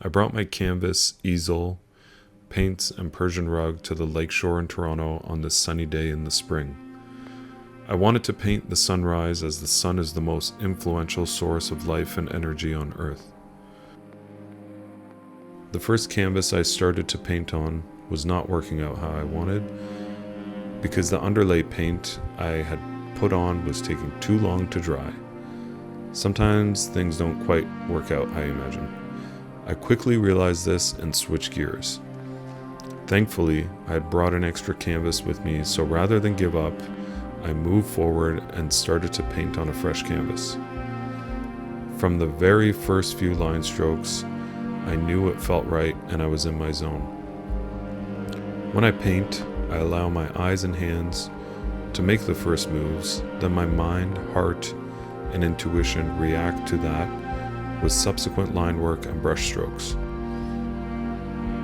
I brought my canvas, easel, paints, and Persian rug to the Lakeshore in Toronto on this sunny day in the spring. I wanted to paint the sunrise as the sun is the most influential source of life and energy on Earth. The first canvas I started to paint on was not working out how I wanted because the underlay paint I had put on was taking too long to dry. Sometimes things don't quite work out how you imagine. I quickly realized this and switched gears. Thankfully, I had brought an extra canvas with me, so rather than give up, I moved forward and started to paint on a fresh canvas. From the very first few line strokes, I knew it felt right and I was in my zone. When I paint, I allow my eyes and hands to make the first moves, then my mind, heart, and intuition react to that with subsequent line work and brush strokes.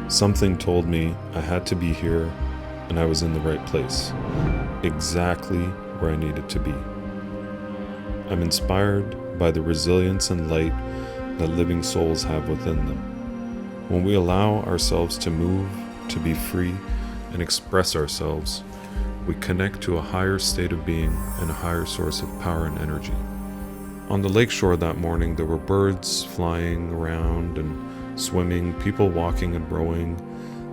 Something told me I had to be here and I was in the right place, exactly where I needed to be. I'm inspired by the resilience and light that living souls have within them. When we allow ourselves to move, to be free, and express ourselves, we connect to a higher state of being and a higher source of power and energy. On the lakeshore that morning, there were birds flying around and swimming, people walking and rowing.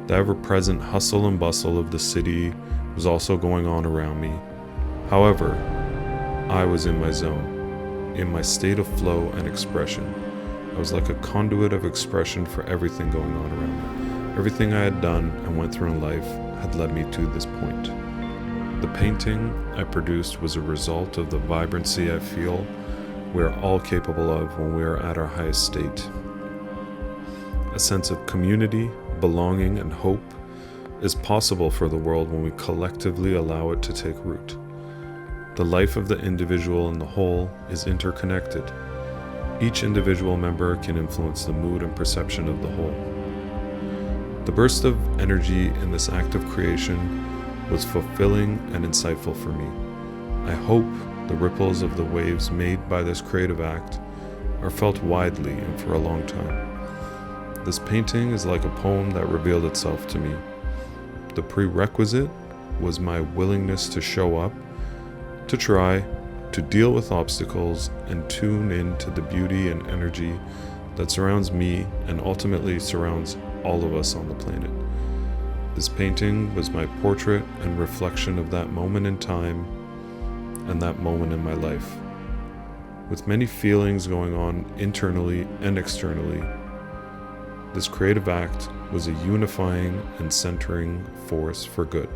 The ever-present hustle and bustle of the city was also going on around me. However, I was in my zone, in my state of flow and expression. I was like a conduit of expression for everything going on around me. Everything I had done and went through in life had led me to this point. The painting I produced was a result of the vibrancy I feel we are all capable of when we are at our highest state. A sense of community, belonging, and hope is possible for the world when we collectively allow it to take root. The life of the individual and the whole is interconnected. Each individual member can influence the mood and perception of the whole. The burst of energy in this act of creation was fulfilling and insightful for me. I hope the ripples of the waves made by this creative act are felt widely and for a long time. This painting is like a poem that revealed itself to me. The prerequisite was my willingness to show up, to try, to deal with obstacles, and tune in to the beauty and energy that surrounds me and ultimately surrounds all of us on the planet. This painting was my portrait and reflection of that moment in time and that moment in my life. With many feelings going on internally and externally, this creative act was a unifying and centering force for good.